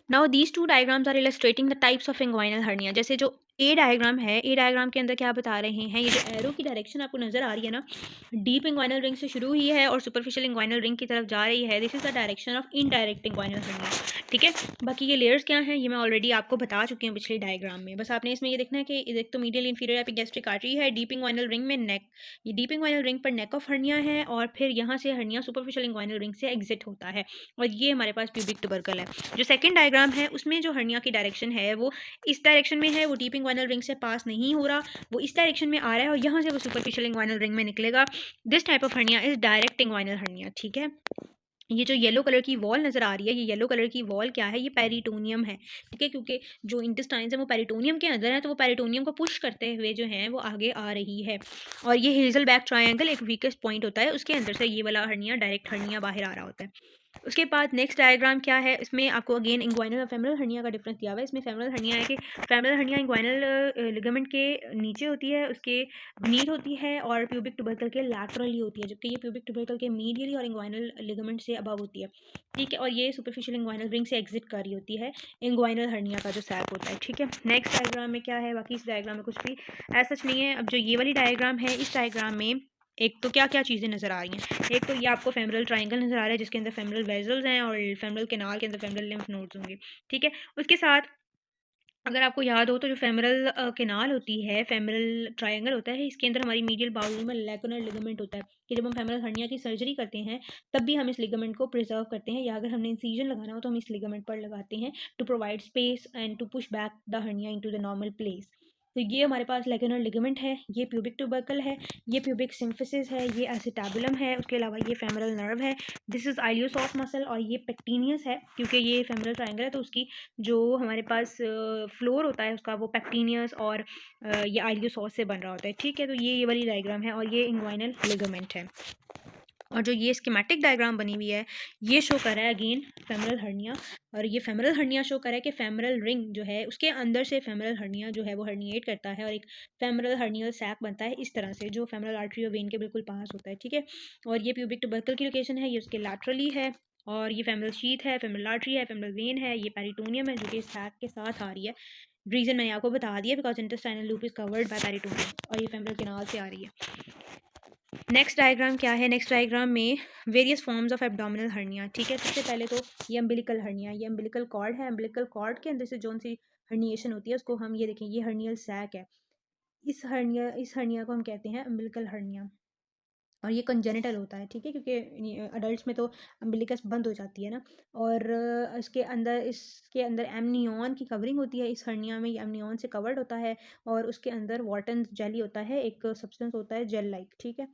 Now these two diagrams are illustrating the types of inguinal hernia. जैसे जो ए diagram है, ए diagram के अंदर क्या बता रहे हैं, ये जो एरो की डायरेक्शन आपको नजर आ रही है ना, डीप इंग्वाइनल रिंग से शुरू हुई है और सुपरफिशियल इंग्वाइनल रिंग की तरफ जा रही है। This is the direction of indirect inguinal hernia. ठीक है, बाकी ये लेयर्स क्या हैं ये मैं ऑलरेडी आपको बता चुकी हूँ पिछले डायग्राम में। बस आपने इसमें ये देखना है कि एक तो मीडियल इंफीरियर एपिगैस्ट्रिक आर्टरी है, डीप इंग्वाइनल रिंग में नेक, ये डीप इंग्वाइनल रिंग पर नेक ऑफ हर्निया है, और फिर यहाँ से हर्निया सुपरफिशियल इंग्वाइनल रिंग से एग्जिट होता है, और ये हमारे पास प्यूबिक ट्यूबरकल है। जो सेकंड डायग्राम है उसमें जो हर्निया की डायरेक्शन है वो इस डायरेक्शन में है, वो डीप इंग्वाइनल रिंग से पास नहीं हो रहा, वो इस डायरेक्शन में आ रहा है और यहाँ से वो सुपरफिशियल इंग्वाइनल रिंग में निकलेगा। This type of hernia is direct inguinal hernia. ठीक है, ये जो येलो कलर की वॉल नज़र आ रही है, ये येलो कलर की वॉल क्या है, ये पेरिटोनियम है। ठीक है, क्योंकि जो इंटेस्टाइन्स है वो पेरिटोनियम के अंदर है, तो वो पेरिटोनियम को पुश करते हुए जो है वो आगे आ रही है, और ये हेजल बैक ट्रायंगल एक वीकेस्ट पॉइंट होता है, उसके अंदर से ये वाला हर्निया डायरेक्ट हर्निया बाहर आ रहा होता है। उसके बाद नेक्स्ट डायग्राम क्या है, इसमें आपको अगेन इंग्वाइनल और फेमरल हर्निया का डिफरेंस दिया हुआ है। इसमें फेमरल हर्निया है कि फेमरल हर्निया इंग्वाइनल लिगामेंट के नीचे होती है, उसके नीड होती है, और प्यूबिक ट्यूबरकल के लैटरली होती है, जबकि ये प्यूबिक ट्यूबरकल के मीडियली और इंग्वाइनल लिगामेंट से अबव होती है। ठीक है, और ये सुपरफिशियल इंग्वाइनल रिंग से एग्जिट कर रही होती है इंग्वाइनल हर्निया का जो सैक होता है। ठीक है, नेक्स्ट डायग्राम में क्या है, बाकी इस डायग्राम में कुछ भी ऐसा नहीं है। अब जो ये वाली डायग्राम है, इस डायग्राम में एक तो क्या क्या चीज़ें नज़र आ रही हैं, एक तो ये आपको फेमरल ट्रायंगल नज़र आ रहा है जिसके अंदर फेमरल वेजल्स हैं और फेमरल कैनाल के अंदर फेमरल लिम्फ नोड्स होंगे। ठीक है, उसके साथ अगर आपको याद हो तो जो फेमरल कैनाल होती है, फेमरल ट्रायंगल होता है, इसके अंदर हमारी मीडियल बाउल में लैकुनर लिगामेंट होता है कि जब हम फेमरल हर्निया की सर्जरी करते हैं तब भी हम इस लिगामेंट को प्रिजर्व करते हैं, या अगर हमने इंसीजन लगाना हो तो हम इस लिगामेंट पर लगाते हैं to provide space and to push back the hernia into the normal place. तो ये हमारे पास लैकुनर लिगामेंट है, ये प्यूबिक ट्यूबरकल है, ये प्यूबिक सिम्फिसिस है, ये एसिटाबुलम है, उसके अलावा ये फेमरल नर्व है, दिस इज आइलियोसॉस मसल, और ये पेक्टिनियस है क्योंकि ये फेमरल ट्रायंगल है तो उसकी जो हमारे पास फ्लोर होता है उसका वो पेक्टिनियस और ये आइलियोसॉस से बन रहा होता है। ठीक है, तो ये वाली डायग्राम है, और ये इंग्वाइनल लिगामेंट है। और जो ये स्कीमेटिक डायग्राम बनी हुई है ये शो कर रहा है अगेन फेमरल हर्निया, और ये फेमरल हर्निया शो कर रहा है कि फेमरल रिंग जो है उसके अंदर से फेमरल हर्निया जो है वो हर्निएट करता है, और एक फेमरल हर्नियल सैक बनता है इस तरह से जो फेमरल आर्टरी और वेन के बिल्कुल पास होता है। ठीक है, और ये प्यूबिक ट्यूबरकल की लोकेशन है, ये उसके लैटरली है, और ये फेमरल शीथ है, फेमरल आर्टरी है, फेमरल वेन है, ये पेरिटोनियम है जो कि सैक के साथ आ रही है। रीजन मैंने आपको बता दिया, because intestinal loop is covered by peritoneum, और ये फेमरल कैनाल से आ रही है। नेक्स्ट डायग्राम क्या है, नेक्स्ट डायग्राम में various forms of abdominal hernia. ठीक है, सबसे पहले तो ये अम्बिलिकल हर्निया, ये अम्बिलिकल कॉर्ड है, अम्बिलिकल कॉर्ड के अंदर से जो सी हर्निएशन होती है उसको हम ये देखें, ये हर्नियल सैक है, इस हर्निया को हम कहते हैं अम्बिलिकल हर्निया, और ये कंजेनिटल होता है। ठीक है, क्योंकि अडल्ट में तो अम्बिलिकस बंद हो जाती है ना, और इसके अंदर एमनियन की कवरिंग होती है, इस हर्निया में ये एमनियन से कवर्ड होता है, और उसके अंदर वाटन जेली होता है, एक सब्सटेंस होता है जेल लाइक। ठीक है,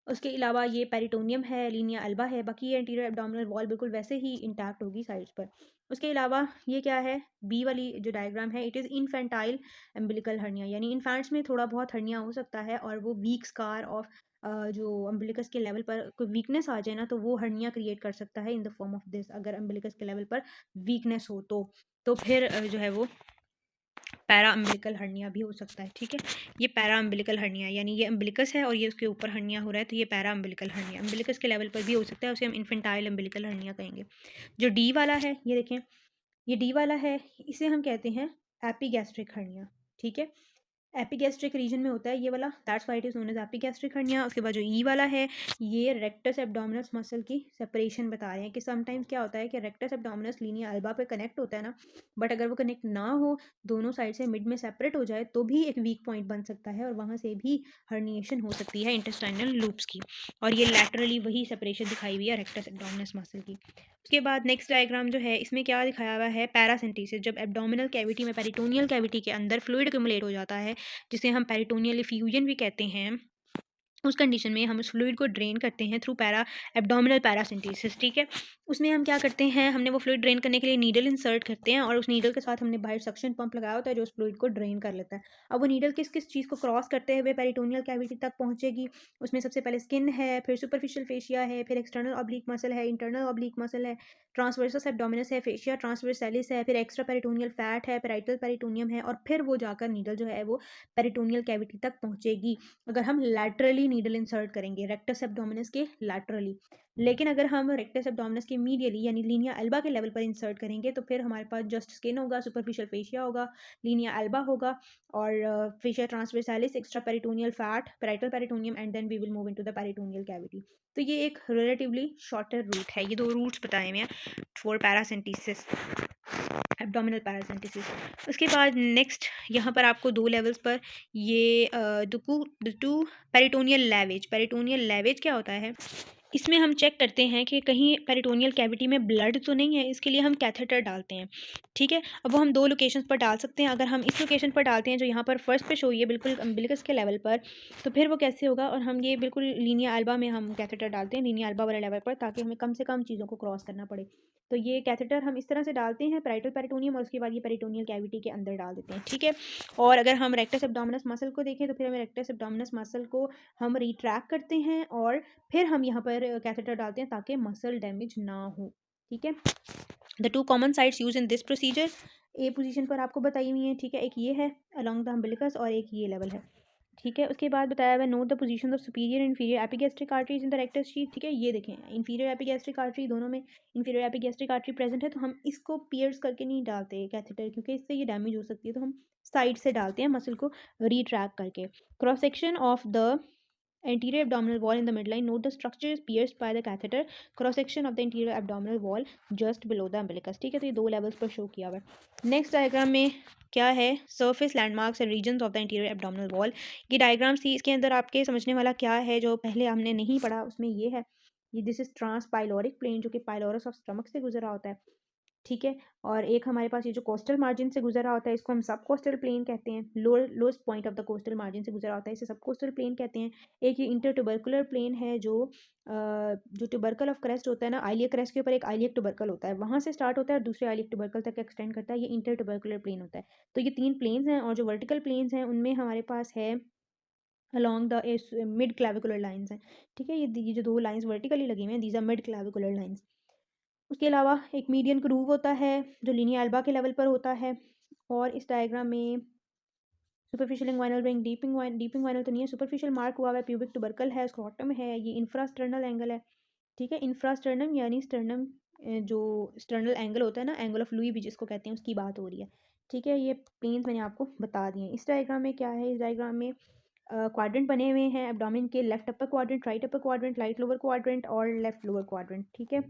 उसके अलावा ये पेरिटोनियम है, लीनिया अल्बा है, बाकी ये एंटीरियर एब्डोमिनल वॉल बिल्कुल वैसे ही इंटैक्ट होगी साइड्स पर। उसके अलावा ये क्या है, बी वाली जो डायग्राम है, it is infantile umbilical hernia, यानी इन्फेंट्स में थोड़ा बहुत हर्निया हो सकता है, और वो वीक स्कार ऑफ जो अम्बिलिकस के लेवल पर कोई वीकनेस आ जाए ना तो वो हर्निया क्रिएट कर सकता है in the form of this, अगर अम्बिलिकस के लेवल पर वीकनेस हो तो फिर जो है वो पैरा अम्बिलिकल हर्निया भी हो सकता है। ठीक है, ये पैरा अम्बिलिकल हर्निया, यानी ये अम्बिलिकस है और ये उसके ऊपर हर्निया हो रहा है, तो ये पैरा अम्बिलिकल हर्निया अम्बिलिकस के लेवल पर भी हो सकता है, उसे हम इन्फेंटाइल अम्बिलिकल हर्निया कहेंगे। जो डी वाला है ये देखें, ये डी वाला है, इसे हम कहते हैं एपिगैस्ट्रिक हर्निया। ठीक है, एपिगैस्ट्रिक रीजन में होता है ये वाला, that's why it is known as epigastric hernia. उसके बाद जो ई वाला है ये रेक्टस एब्डोमिनस मसल की सेपरेशन बता रहे हैं कि समटाइम्स क्या होता है कि रेक्टस एब्डोमिनस लीनिया अल्बा पे कनेक्ट होता है ना, बट अगर वो कनेक्ट ना हो, दोनों साइड से मिड में सेपरेट हो जाए तो भी एक वीक पॉइंट बन सकता है, और वहाँ से भी हर्निएशन हो सकती है इंटेस्टाइनल लूप्स की, और ये लैटरली वही सेपरेशन दिखाई हुई है रेक्टस एब्डोमिनस मसल की। उसके बाद नेक्स्ट डायग्राम जो है इसमें क्या दिखाया हुआ है, पैरासिंथेसिस, जब एब्डोमिनल कैविटी में पेरिटोनियल कैविटी के अंदर फ्लूइड एक्यूमुलेट हो जाता है जिसे हम पेरिटोनियल इफ्यूजन भी कहते हैं, उस कंडीशन में हम उस फ्लूइड को ड्रेन करते हैं थ्रू एब्डोमिनल पैरासिंथेसिस। ठीक है, उसमें हम क्या करते हैं, हमने वो फ्लूइड ड्रेन करने के लिए नीडल इंसर्ट करते हैं, और उस नीडल के साथ हमने बाहर सक्शन पंप लगाया होता है जो उस फ्लूइड को ड्रेन कर लेता है। अब वो नीडल किस किस चीज़ को क्रॉस करते हुए पेरिटोनियल कैविटी तक पहुंचेगी, उसमें सबसे पहले स्किन है, फिर सुपरफिशियल फेशिया है, फिर एक्सटर्नल ऑब्लिक मसल है, इंटरनल ऑब्लिक मसल है, ट्रांसवर्सस एब्डोमिनस है, फेशिया ट्रांसवर्सैलिस है, फिर एक्स्ट्रा पेरिटोनियल फैट है, पेराइटल पेरिटोनियम है, और फिर वो जाकर नीडल जो है वो पेरिटोनियल कैविटी तक पहुंचेगी अगर हम लैटरली नीडल इंसर्ट करेंगे रेक्टस एब्डोमिनस के लैटरली। लेकिन अगर हम रेक्टस एब्डोमिनस के मीडियली यानी लीनिया एल्बा के लेवल पर इंसर्ट करेंगे तो फिर हमारे पास जस्ट स्किन होगा, सुपरफिशियल फेशिया होगा, लीनिया एल्बा होगा और fascia transversalis, extra peritoneal fat, parietal peritoneum, and then we will move into the peritoneal cavity. तो ये एक रिलेटिवली शॉर्टर रूट है। ये 2 रूट्स बताए हुए हैं फॉर पैरासिंथेसिस, एब्डोमिनल पैरासिंथेसिस। उसके बाद नेक्स्ट यहाँ पर आपको 2 लेवल्स पर ये टू पेरिटोनियल लैवेज क्या होता है, इसमें हम चेक करते हैं कि कहीं पेरिटोनियल कैविटी में ब्लड तो नहीं है, इसके लिए हम कैथेटर डालते हैं। ठीक है, अब वो हम 2 लोकेशंस पर डाल सकते हैं। अगर हम इस लोकेशन पर डालते हैं जो यहाँ पर फर्स्ट पे शो हुई है बिल्कुल अम्बिलिकस के लेवल पर, तो फिर वो कैसे होगा, और हम ये बिल्कुल लीनिया एल्बा में हम कैथेटर डालते हैं, लीनिया एल्बा वाले लेवल पर, ताकि हमें कम से कम चीज़ों को क्रॉस करना पड़े। तो ये कैथेटर हम इस तरह से डालते हैं पेराइटल पेरिटोनियम, और उसके बाद ये पेरिटोनियल कैविटी के अंदर डाल देते हैं। ठीक है, और अगर हम रेक्टस एब्डोमिनस मसल को देखें तो फिर हमें रेक्टस एब्डोमिनस मसल को हम रिट्रैक्ट करते हैं और फिर हम यहाँ पर कैथेटर डालते हैं ताकि मसल डैमेज ना हो। ठीक है, the 2 common sites use in this procedure A position पर आपको बताई हुई है। ठीक है, एक ये है अलोंग द अम्बिलिकस और एक ये लेवल है। ठीक है, उसके बाद बताया हुआ है note the position of superior inferior epigastric arteries in the rectus sheath. ठीक है, ये देखें इन्फीरियर एपिगैस्ट्रिक आर्टरी, दोनों में इन्फीरियर एपिगैस्ट्रिक आर्टरी प्रेजेंट है, तो हम इसको पियर्स करके नहीं डालते कैथेटर, क्योंकि इससे ये डैमेज हो सकती है, तो हम साइड से डालते हैं मसल को रिट्रैक्ट करके। Cross section of the anterior abdominal wall in the midline. Note the structure is pierced by the catheter. Cross section of the anterior abdominal wall just below the umbilicus. ठीक है, तो ये 2 levels पर show किया हुआ है। Next diagram में क्या है, surface landmarks and region of the interior abdominal wall. ये डायग्राम्स थी, इसके अंदर आपके समझने वाला क्या है जो पहले हमने नहीं पढ़ा, उसमें ये है, ये this is transpyloric plane जो कि पाइलोरस ऑफ स्टमक से गुजरा होता है। ठीक है, और एक हमारे पास ये जो कोस्टल मार्जिन से गुजरा होता है इसको हम सब कोस्टल प्लेन कहते हैं, lowest point of the coastal margin से गुजरा होता है इसे सब कोस्टल प्लेन कहते हैं। एक ये इंटर ट्यूबरकुलर प्लेन है जो ट्यूबरकल ऑफ क्रेस्ट होता है ना, आइलियक क्रेस्ट के ऊपर एक आइलियक ट्यूबरकल होता है, वहाँ से स्टार्ट होता है और दूसरे आइलियक ट्यूबरकल तक एक्सटेंड करता है, ये इंटर ट्यूबरकुलर प्लेन होता है। तो ये 3 प्लेन्स हैं, और जो वर्टिकल प्लेन्स हैं उनमें हमारे पास है along the mid clavicular lines हैं। ठीक है, ये जो 2 लाइन्स वर्टिकली लगी हुई हैं these are midclavicular lines. उसके अलावा एक मीडियन ग्रूव होता है जो लीनिया एल्बा के लेवल पर होता है, और इस डायग्राम में superficial inguinal ring, deep inguinal तो नहीं है, सुपरफिशियल मार्क हुआ है, प्यूबिक टुबरकल है, स्क्रॉटम है, ये इंफ्रास्टर्नल एंगल है। ठीक है, इंफ्रास्टर्नम यानी स्टर्नम जो स्टर्नल एंगल होता है ना, एंगल ऑफ लुई भी जिसको कहते हैं, उसकी बात हो रही है। ठीक है, ये प्लेन्स मैंने आपको बता दिए। इस डायग्राम में क्या है, इस डायग्राम में क्वाड्रेंट बने हुए हैं एब्डोमेन के, left upper quadrant, right upper quadrant, right lower quadrant और लेफ्ट लोअर क्वाड्रेंट। ठीक है,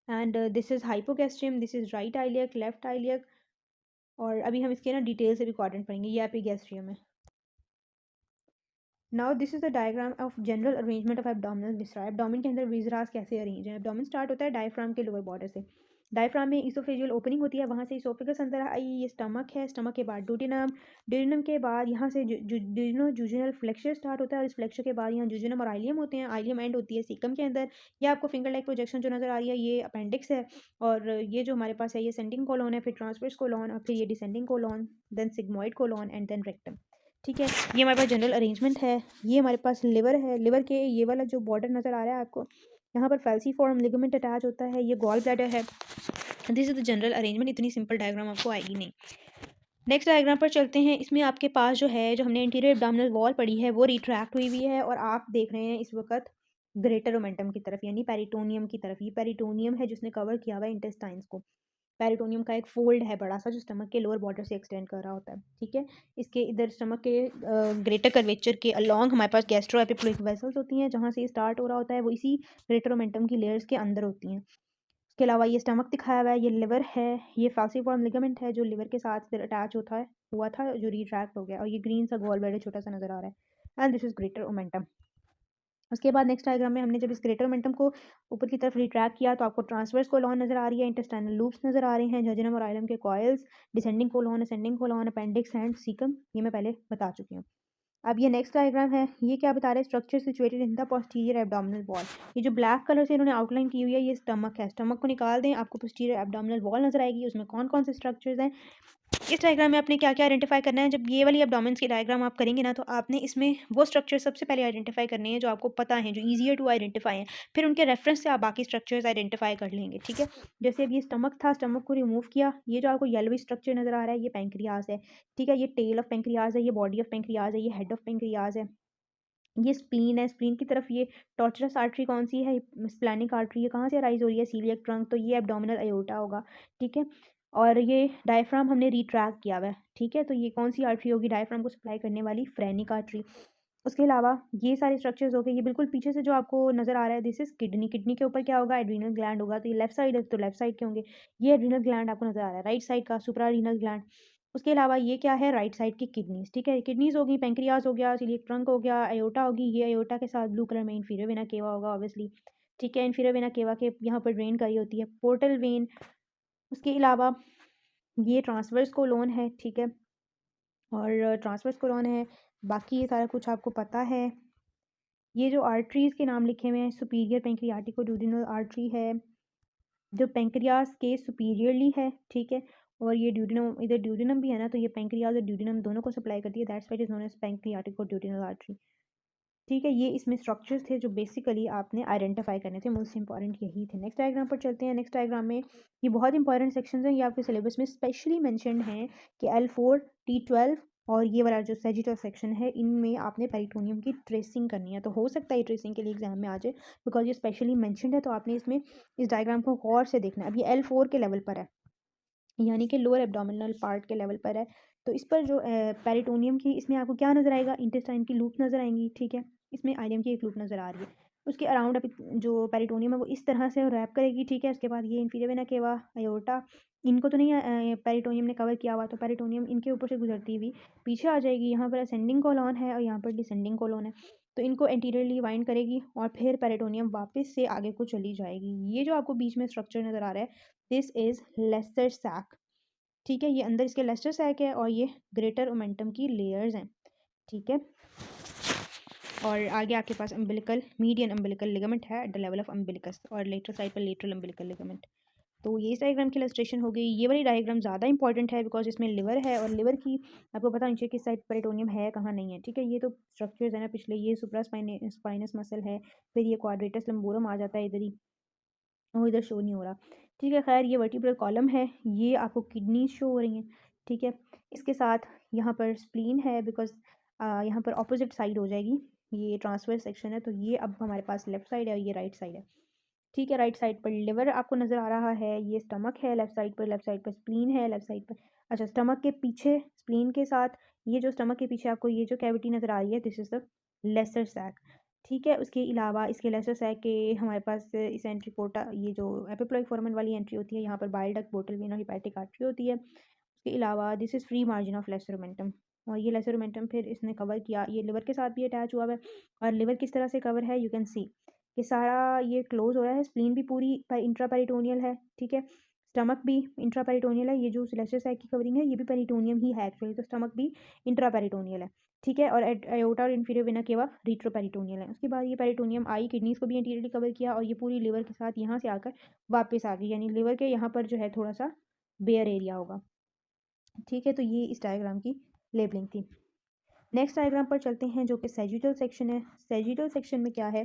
and this is hypogastrium, this is right iliac, left iliac, और अभी हम इसके ना डिटेल से भी क्वाड्रेंट पढ़ेंगे। ये एपिगैस्ट्रियम है। Now this is the diagram of general arrangement of abdominal viscera. Abdomen के अंदर विसरास कैसे अरेंज है। एब्डोमिन स्टार्ट होता है डायफ्राम के लोअर बॉर्डर से, डायफ्राम में इसोफेजियल ओपनिंग होती है, वहाँ से इसोफेगस अंदर आई, ये स्टमक है, स्टमक के बाद ड्यूडेनम, ड्यूडेनम के बाद यहाँ से जूजिनल फ्लेक्चर स्टार्ट होता है, और इस फ्लेक्चर के बाद यहाँ जूजिनम और आइलियम होते हैं, आइलियम एंड होती है सीकम के अंदर। ये आपको फिंगर लाइक प्रोजेक्शन जो नजर आ रही है ये अपेंडिक्स है, और ये जो हमारे पास है ये सेंडिंग कोलॉन है, फिर ट्रांसवर्स कोलॉन, और फिर ये descending colon, then sigmoid colon and then rectum. ठीक है, ये हमारे पास जनरल अरेंजमेंट है। ये हमारे पास लिवर है, लिवर के ये वाला जो बॉर्डर नज़र आ रहा है आपको, यहाँ पर फैल्सीफॉर्म लिगामेंट अटैच होता है, ये गॉल ब्लैडर है। This is the general arrangement. इतनी सिंपल डायग्राम आपको आएगी नहीं। नेक्स्ट डायग्राम पर चलते हैं। इसमें आपके पास जो है, जो हमने इंटीरियर एब्डोमिनल वॉल पढ़ी है वो रिट्रैक्ट हुई हुई है, और आप देख रहे हैं इस वक्त ग्रेटर ओमेंटम की तरफ, यानी पेरिटोनियम की तरफ। ये पेरिटोनियम है जिसने कवर किया हुआ है इंटेस्टाइन्स को। पेरिटोनियम का एक फोल्ड है बड़ा सा जो स्टमक के लोअर बॉर्डर से एक्सटेंड कर रहा होता है। ठीक है, इसके इधर स्टमक के ग्रेटर कर्वेचर के अलोंग हमारे पास गैस्ट्रो एपिप्लोइक वेसल्स होती हैं, जहाँ से ये स्टार्ट हो रहा होता है वो इसी ग्रेटर ओमेंटम की लेयर्स के अंदर होती हैं। इसके अलावा ये स्टमक दिखाया हुआ है, ये लिवर है, ये फाल्सीफॉर्म लिगामेंट है जो लिवर के साथ इधर अटैच होता है हुआ था जो रिट्रैक्ट हो गया, और ये ग्रीन सा गॉल ब्लैडर छोटा सा नजर आ रहा है, and this is greater omentum. उसके बाद नेक्स्ट डायग्राम में हमने जब इस ग्रेटर ओमेंटम को ऊपर की तरफ रिट्रैक्ट किया तो आपको ट्रांसवर्स कोलॉन नजर आ रही है, इंटेस्टाइनल लूप्स नजर आ रहे हैं, जजनम और आइलम के coils, descending colon, ascending colon, appendix and caecum, ये मैं पहले बता चुकी हूँ। अब ये नेक्स्ट डायग्राम है, ये क्या बता रहे हैं, structure situated in the posterior abdominal wall. ये जो ब्लैक कलर से इन्होंने आउटलाइन की हुई है ये स्टमक है, स्टमक को निकाल दें आपको पोस्टीरियर एब्डोमिनल वॉल नजर आएगी, उसमें कौन कौन से स्ट्रक्चर्स हैं इस डायग्राम में आपने क्या-क्या आइडेंटिफ़ाई करना है, जब ये वाली एब्डोमेन्स की डायग्राम आप करेंगे ना, तो आपने इसमें वो स्ट्रक्चर सबसे पहले आइडेंटिफ़ाई करने हैं जो आपको पता हैं, जो ईज़ियर टू आइडेंटिफ़ाई हैं। फिर उनके रेफ़रेंस से आप बाकी स्ट्रक्चर्स आइडेंटिफ़ाई कर लेंगे, ठीक है? जैसे अब ये स्टमक था, स्टमक को रिमूव किया, ये जो आपको येलोइश स्ट्रक्चर नज़र आ रहा है, ये पैंक्रियाज़ है, ठीक है? ये टेल ऑफ पैंक्रियाज़ है, ये बॉडी ऑफ पैंक्रियाज़ है, ये हेड ऑफ पैंक्रियाज़ है। ये स्प्लीन है, स्प्लीन की तरफ ये टॉर्चरस आर्टरी कौन-सी है? स्प्लैनिक आर्टरी है, कहाँ से अराइज़ हो रही है? सीलिएक ट्रंक, तो ये एब्डोमिनल अयोर्टा होगा, ठीक है? और ये डायफ्राम हमने रिट्रैक्ट किया हुआ है, ठीक है? तो ये कौन-सी आर्टरी होगी डायफ्राम को सप्लाई करने वाली? Phrenic artery. उसके अलावा ये सारे स्ट्रक्चर्स हो गए, ये बिल्कुल पीछे से जो आपको नज़र आ रहा है, दिस इज़ किडनी, किडनी के ऊपर क्या होगा? एड्रीनल ग्लैंड होगा, तो ये लेफ्ट साइड है, तो लेफ्ट साइड के होंगे। ये एड्रीनल ग्लैंड आपको नज़र आ रहा है, राइट साइड का सुप्रारीनल ग्लैंड। उसके अलावा ये क्या है? राइट साइड की किडनीज़, ठीक है? किडनीज़ हो गई, पैंक्रियाज़ हो गया, सीलिएक ट्रंक हो गया, अयोर्टा होगी, ये अयोर्टा के साथ ब्लू कलर में इंफीरियर वेना केवा होगा ऑब्वियसली, ठीक है? इंफीरियर वेना केवा के यहाँ पर ड्रेन करी होती है, पोर्टल वेन। उसके अलावा ये ट्रांसवर्स कोलोन है, ठीक है? और ट्रांसवर्स कोलोन है, बाकी ये सारा कुछ आपको पता है। ये जो आर्टरीज़ के नाम लिखे हुए हैं, सुपीरियर पैंक्रियाटिको-ड्यूडेनल आर्टरी है, जो पैंक्रियाज़ के सुपीरियरली है, ठीक है? और ये ड्यूडेनम, इधर ड्यूडेनम भी है ना, तो ये पैंक्रियाज़ और ड्यूडेनम दोनों को सप्लाई करती है, that's why it is known as pancreatico-duodenal artery, ठीक है? ये इसमें स्ट्रक्चर्स थे जो बेसिकली आपने आइडेंटिफाई करने थे, मोस्ट इंपॉर्टेंट यही थे। नेक्स्ट डायग्राम पर चलते हैं। नेक्स्ट डायग्राम में ये बहुत इंपॉर्टेंट सेक्शंस हैं, ये आपके सिलेबस में स्पेशली मेंशन्ड हैं कि L4, T12 और ये वाला जो सैजिटल सेक्शन है, इनमें आपने पेरिटोनियम की ट्रेसिंग करनी है। तो हो सकता है ये ट्रेसिंग के लिए एग्जाम में आ जाए, बिकॉज ये स्पेशली मेंशन्ड है, तो आपने इसमें इस डायग्राम को गौर से देखना है। अब ये L4 के लेवल पर है, यानी कि लोअर एब्डोमिनल पार्ट के लेवल पर है। तो इस पर जो पेरिटोनियम की, इसमें आपको क्या नज़र आएगा? इंटेस्टाइन की लूप नज़र आएंगी, ठीक है? इसमें आइलम की एक लूप नज़र आ रही है। उसके अराउंड अभी जो पेरिटोनियम है वो इस तरह से रैप करेगी, ठीक है? उसके बाद ये इंफीरियर वेना केवा, अयोर्टा, इनको तो नहीं पेरिटोनियम ने कवर किया हुआ, तो पेरिटोनियम इनके ऊपर से गुजरती हुई पीछे आ जाएगी। यहाँ पर असेंडिंग कोलॉन है और यहाँ पर डिसेंडिंग कोलॉन है, तो इनको एंटीरियरली वाइंड करेगी और फिर पेरिटोनियम वापस से आगे को चली जाएगी। ये जो आपको बीच में स्ट्रक्चर नज़र आ रहा है, दिस इज़ लेसर सैक, ठीक है? ये अंदर इसके लेस्टर सैक है और ये ग्रेटर ओमेंटम की लेयर्स हैं, ठीक है? और आगे आपके पास अम्बिलिकल, मीडियन अम्बिलिकल लिगामेंट है at the level of umbilicus, और लेटरल साइड पर लेटरल अम्बिलिकल लिगामेंट। तो ये इस डायग्राम की इलस्ट्रेशन हो गई। ये वाली डायग्राम ज़्यादा इंपॉर्टेंट है बिकॉज इसमें लिवर है, और लिवर की आपको पता नीचे किस साइड पेरिटोनियम है, कहाँ नहीं है, ठीक है? ये तो स्ट्रक्चर्स है ना पिछले, ये सुप्रा स्पाइनस मसल है, फिर ये क्वाड्रेटस लंबोरम आ जाता है इधर ही, वो इधर शो नहीं हो रहा, ठीक है? खैर, ये वर्टिब्रल कॉलम है, ये आपको किडनीज शो हो रही हैं, ठीक है? इसके साथ यहाँ पर स्प्लीन है, बिकॉज यहाँ पर ऑपोजिट साइड हो जाएगी, ये ट्रांसफर सेक्शन है, तो ये अब हमारे पास लेफ्ट साइड है और ये राइट साइड है, ठीक है? राइट साइड पर लिवर आपको नज़र आ रहा है, ये स्टमक है लेफ्ट साइड पर स्प्लीन है लेफ्ट साइड पर। अच्छा, स्टमक के पीछे स्प्लीन के साथ ये जो स्टमक के पीछे आपको ये जो कैविटी नज़र आ रही है, this is the lesser sac, ठीक है? उसके अलावा इसके लेसर सैक के हमारे पास इस एंट्री पोर्टा, ये जो एपिप्लॉइक फोरामेन वाली एंट्री होती है, यहाँ पर बाइल डक्ट, पोर्टल वेन और हेपेटिक आर्टरी होती है। उसके अलावा this is free margin of lesser omentum, और ये लेसर ओमेंटम फिर इसने कवर किया, ये लिवर के साथ भी अटैच हुआ है। और लिवर किस तरह से कवर है, यू कैन सी कि सारा ये क्लोज हो रहा है, स्प्लीन भी पूरी इंट्रापेरिटोनियल है, ठीक है? स्टमक भी इंट्रापेरिटोनियल है, ये जो लेसर सैक की कवरिंग है ये भी पेरिटोनियम ही है एक्चुअली, तो स्टमक भी इंट्रापेरिटोनियल है, ठीक है? और अयोर्टा और इंफीरियर वेना केवा रिट्रोपेरिटोनियल है। उसके बाद ये पेरिटोनियम आई, किडनीज को भी एंटीरियरली कवर किया, और ये पूरी लिवर के साथ यहाँ से आकर वापस आ गई, यानी लिवर के यहाँ पर जो है थोड़ा सा बेयर एरिया होगा, ठीक है? तो ये इस डायग्राम की लेबलिंग थी। नेक्स्ट डायग्राम पर चलते हैं, जो कि सैजिटल सेक्शन है। सैजिटल सेक्शन में क्या है?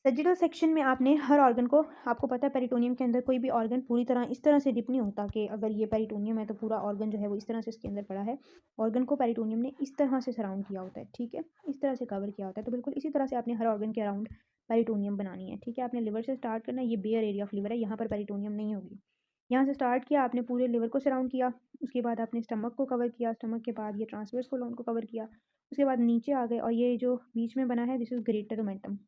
सैजिटल सेक्शन में आपने हर ऑर्गन को, आपको पता है पेरिटोनियम के अंदर कोई भी ऑर्गन पूरी तरह इस तरह से डिप नहीं होता कि अगर ये पेरिटोनियम है तो पूरा ऑर्गन जो है वो इस तरह से इसके अंदर पड़ा है। ऑर्गन को पेरिटोनियम ने इस तरह से सराउंड किया होता है, ठीक है? इस तरह से कवर किया होता है, तो बिल्कुल इसी तरह से आपने हर ऑर्गन के अराउंड पेरिटोनियम बनानी है, ठीक है? आपने लिवर से स्टार्ट करना है, ये बेयर एरिया ऑफ लिवर है, यहाँ पर पेरिटोनियम नहीं होगी। यहाँ से स्टार्ट किया आपने, पूरे लिवर को सराउंड किया, उसके बाद आपने स्टमक को कवर किया, स्टमक के बाद ये ट्रांसवर्स कोलोन को कवर किया, उसके बाद नीचे आ गए, और ये जो बीच में बना है this is greater omentum.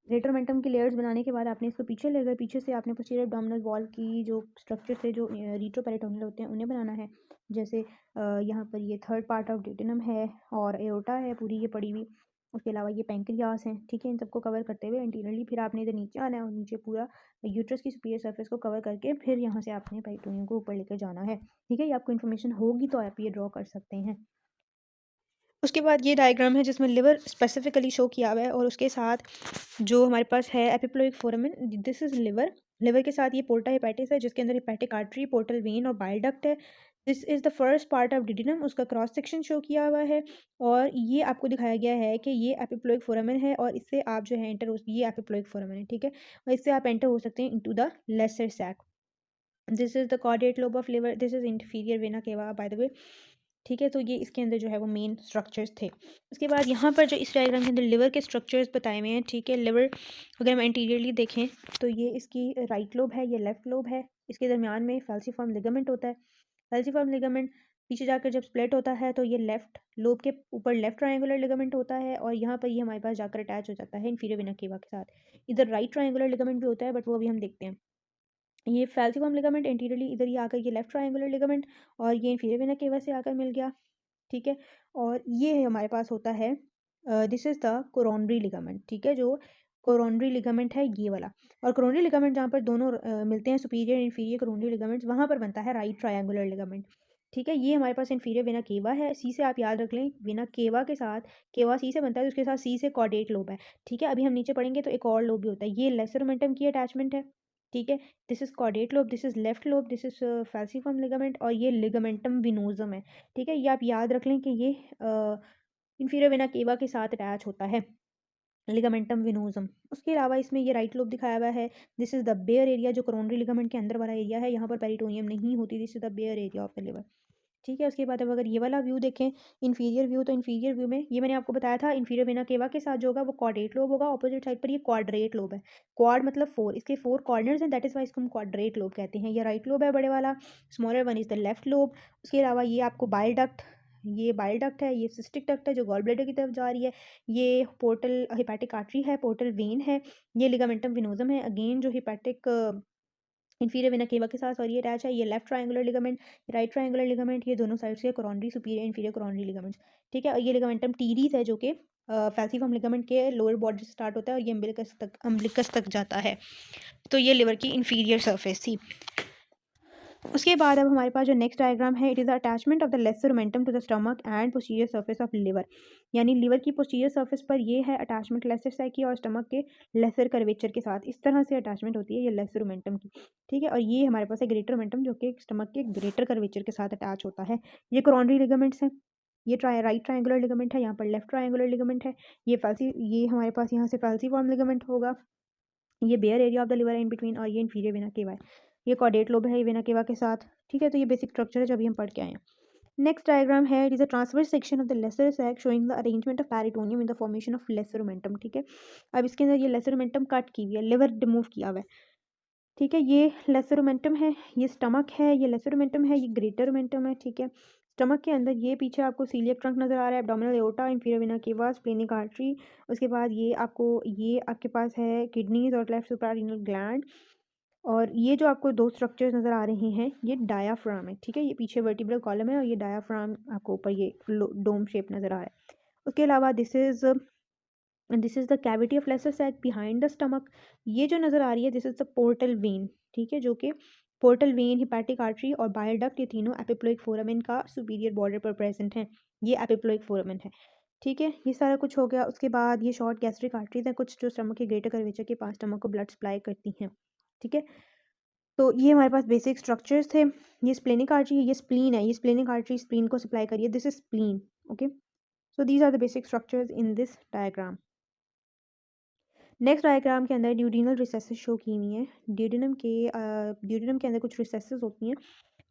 Greater omentum की लेयर्स बनाने के बाद आपने इसको पीछे ले गए, पीछे से आपने पोस्टीरियर एब्डोमिनल वॉल की जो स्ट्रक्चर थे जो रिट्रोपेरिटोनियल होते हैं उन्हें बनाना है। जैसे यहाँ पर ये थर्ड पार्ट ऑफ ड्यूटेनम है और एओर्टा है पूरी ये पड़ी हुई, उसके अलावा ये पैंक्रियास हैं, ठीक है? इन सबको कवर करते हुए इंटीरियरली फिर आपने इधर नीचे आना है, और नीचे पूरा यूट्रस की सुपीरियर सर्फेस को कवर करके फिर यहाँ से आपने पेरिटोनियम को ऊपर लेकर जाना है, ठीक है? ये आपको इन्फॉर्मेशन होगी तो आप ये ड्रॉ कर सकते हैं। उसके बाद ये डायग्राम है जिसमें लिवर स्पेसिफिकली शो किया हुआ है, और उसके साथ जो हमारे पास है epiploic foramen, this is liver, liver के साथ ये पोर्टा हेपेटिस है जिसके अंदर हेपेटिक आर्टरी, पोर्टल वेन और बाइल डक्ट है। This is the first part of duodenum, उसका क्रॉस सेक्शन शो किया हुआ है और ये आपको दिखाया गया है कि ये एपिप्लोइक फोरामेन है और इससे आप जो है एंटर हो, ये एपिप्लोइक फोरामेन है, ठीक है, और इससे आप एंटर हो सकते हैं into the lesser sac. This is the caudate lobe of liver, this is inferior vena cava by the way, ठीक है। तो ये इसके अंदर जो है वो मेन स्ट्रक्चर्स थे। उसके बाद यहाँ पर जो इस डायग्राम के अंदर लिवर के स्ट्रक्चर्स बताए हुए हैं, ठीक है। लिवर अगर हम एंटीरियरली देखें तो ये इसकी राइट लोब है, ये लेफ्ट लोब है, इसके दरमियान में फैल्सीफॉर्म लिगामेंट होता है। फैल्सीफॉर्म लिगामेंट पीछे जाकर जब स्प्लिट होता है तो ये लेफ्ट लोब के ऊपर लेफ्ट ट्रायंगुलर लिगामेंट होता है और यहाँ पर ये हमारे पास जाकर अटैच हो जाता है इन्फीरियर वेना केवा के साथ। इधर राइट ट्रायंगुलर लिगामेंट भी होता है बट वो अभी हम देखते हैं। ये फैल्सीफॉर्म लिगामेंट एंटीरियरली इधर ये आकर ये लेफ्ट ट्रायंगुलर लिगामेंट और ये इन्फीरियर वेना केवा से आकर मिल गया, ठीक है। और ये हमारे पास होता है this is the coronary ligament, ठीक है, जो कोरोनरी लिगामेंट है ये वाला। और कोरोनरी लिगामेंट जहाँ पर दोनों मिलते हैं सुपीरियर इन्फीरियर कोरोनरी लिगामेंट्स, वहाँ पर बनता है राइट ट्रायंगुलर लिगामेंट, ठीक है। ये हमारे पास इन्फीरियर वेना केवा है, सी से आप याद रख लें, वेना केवा के साथ केवा सी से बनता है तो उसके साथ सी से कॉर्डेट लोब है, ठीक है। अभी हम नीचे पढ़ेंगे तो एक और लोब भी होता है, ये लेसर ओमेंटम की अटैचमेंट है, ठीक है। This is caudate lobe, this is left lobe, this is falciform ligament और ये लिगामेंटम विनोजम है, ठीक है। ये आप याद रख लें कि ये इन्फीरियर वेना केवा के साथ अटैच होता है, लिगामेंटम विनोजम। उसके अलावा इसमें ये राइट लोब दिखाया हुआ है, this is the bare area जो कोरोनरी लिगामेंट के अंदर वाला एरिया है, यहाँ पर पेरिटोनियम नहीं होती, this is the bare area of the liver, ठीक है। उसके बाद अब अगर ये वाला व्यू देखें इन्फीरियर व्यू, तो इन्फीरियर व्यू में ये मैंने आपको बताया था इन्फीरियर वेना केवा के साथ जो होगा वो क्वाड्रेट लोब होगा, ऑपोजिट साइड पर ये क्वाड्रेट लोब है। क्वाड मतलब फोर, इसके फोर कॉर्नर्स हैं, दैट इज वाई इसको हम क्वाड्रेट लोब कहते हैं। ये राइट लोब है बड़े वाला, smaller one is the left lobe. उसके अलावा ये आपको बाइल डक्ट, ये बाइल डक्ट है, ये सिस्टिक डक्ट है जो गॉल ब्लैडर की तरफ जा रही है, ये पोर्टल हेपेटिक आर्टरी है, पोर्टल वेन है, ये लिगामेंटम विनोजम है अगेन जो हेपेटिक इन्फीरियर वेना केवा के साथ और ये अटैच है, ये left triangular ligament, right triangular ligament, ये दोनों साइड से coronary superior inferior coronary ligaments, ठीक है। और ये लिगामेंटम टीरीज है जो कि फैल्सीफॉर्म लिगामेंट के लोअर बॉडी से स्टार्ट होता है और ये अम्बिलिकस तक जाता है। तो ये लिवर की इन्फीरियर सर्फेस थी। उसके बाद अब हमारे पास जो नेक्स्ट डायग्राम है, it is the attachment of the lesser omentum to the stomach and posterior surface of liver, यानी लिवर की पोस्टीरियर सर्फेस पर ये है अटैचमेंट लेसर साइड की और स्टमक के लेसर कर्वेचर के साथ इस तरह से अटैचमेंट होती है ये लेसर ओमेंटम की, ठीक है। और ये हमारे पास है ग्रेटर ओमेंटम जो कि स्टमक के ग्रेटर कर्वेचर के साथ अटैच होता है। ये कोरोनरी लिगामेंट्स हैं, ये राइट ट्रायंगुलर लिगामेंट है, यहाँ पर लेफ्ट ट्रायंगुलर लिगामेंट है, ये हमारे पास यहाँ से फैल्सीफॉर्म लिगामेंट होगा, ये bare area of the liver in between और ये इन्फीरियर वेना केवा है, ये कॉर्डेट लोब है ये वेना केवा के साथ, ठीक है। तो ये बेसिक स्ट्रक्चर है जो अभी हम पढ़ के आए हैं। नेक्स्ट डायग्राम है, it is a transverse section of the lesser sac showing the arrangement of peritoneum in the formation of lesser omentum, ठीक है। अब इसके अंदर ये लेसर ओमेंटम कट की हुई है, लिवर रिमूव किया हुआ है, ठीक है। ये लेसर ओमेंटम है, ये स्टमक है, ये लेसर ओमेंटम है, ये ग्रेटर ओमेंटम है, ठीक है। स्टमक के अंदर ये पीछे आपको सीलियक ट्रंक नजर आ रहा है, एब्डोमिनल एओर्टा, इंफीरियर वेना केवा, स्प्लेनिक आर्टरी। उसके बाद ये आपके पास है किडनीज और लेफ्ट सुप्रारीनल ग्लैंड। और ये जो आपको दो स्ट्रक्चर्स नज़र आ रहे हैं ये डायाफ्राम है, ठीक है। ये पीछे वर्टिब्रल कॉलम है और ये डायाफ्राम आपको ऊपर ये डोम शेप नज़र आ रहा है। उसके अलावा this is the cavity of lesser sac behind the stomach. ये जो नज़र आ रही है this is the portal vein, ठीक है, जो कि पोर्टल वेन, हिपैटिक आर्टरी और बाइल डक्ट ये तीनों एपिप्लोइक फोरामेन का सुपीरियर बॉर्डर पर प्रेजेंट हैं। ये एपिप्लोइक फोरामेन है, ठीक है। ये सारा कुछ हो गया। उसके बाद ये शॉर्ट गैस्ट्रिक आर्टरीज हैं कुछ जो स्टमक के ग्रेटर कर्वेचर के पास स्टमक को ब्लड सप्लाई करती हैं, ठीक है। तो ये हमारे पास बेसिक स्ट्रक्चर्स थे। ये स्प्लेनिक आर्टरी है, ये स्प्लीन है, ये स्प्लेनिक आर्टरी स्प्लीन को सप्लाई करिए, this is spleen, okay. So these are the basic structures in this diagram. Next diagram के अंदर ड्यूडिनल रिसेसेस शो की हुई हैं। ड्यूडिनम के अंदर कुछ रिसेसेस होती हैं,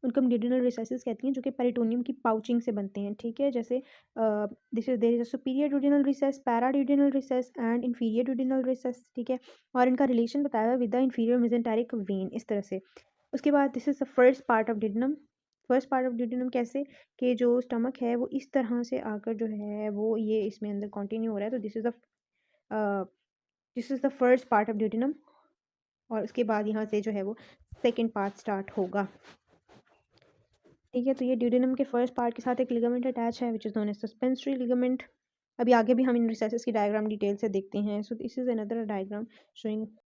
उनको हम ड्यूडिनल रिसेसेस कहती हैं, जो कि पेरिटोनियम की पाउचिंग से बनते हैं, ठीक है। जैसे this is there is a superior duodenal recess, paraduodenal recess and inferior duodenal recess, ठीक है। और इनका रिलेशन बताया हुआ with the inferior mesenteric vein इस तरह से। उसके बाद this is the first part of duodenum. First part of duodenum कैसे कि जो स्टमक है वो इस तरह से आकर जो है वो ये इसमें अंदर कंटिन्यू हो रहा है, तो this is the first part of duodenum. और उसके बाद यहाँ से जो है वो सेकेंड पार्ट स्टार्ट होगा, ठीक है। तो ये ड्यूडेनम के फर्स्ट पार्ट के साथ एक लिगामेंट अटैच है which is known as suspensory ligament. अभी आगे भी हम इन रिसेसेस की डायग्राम डिटेल से देखते हैं। So this is another diagram showing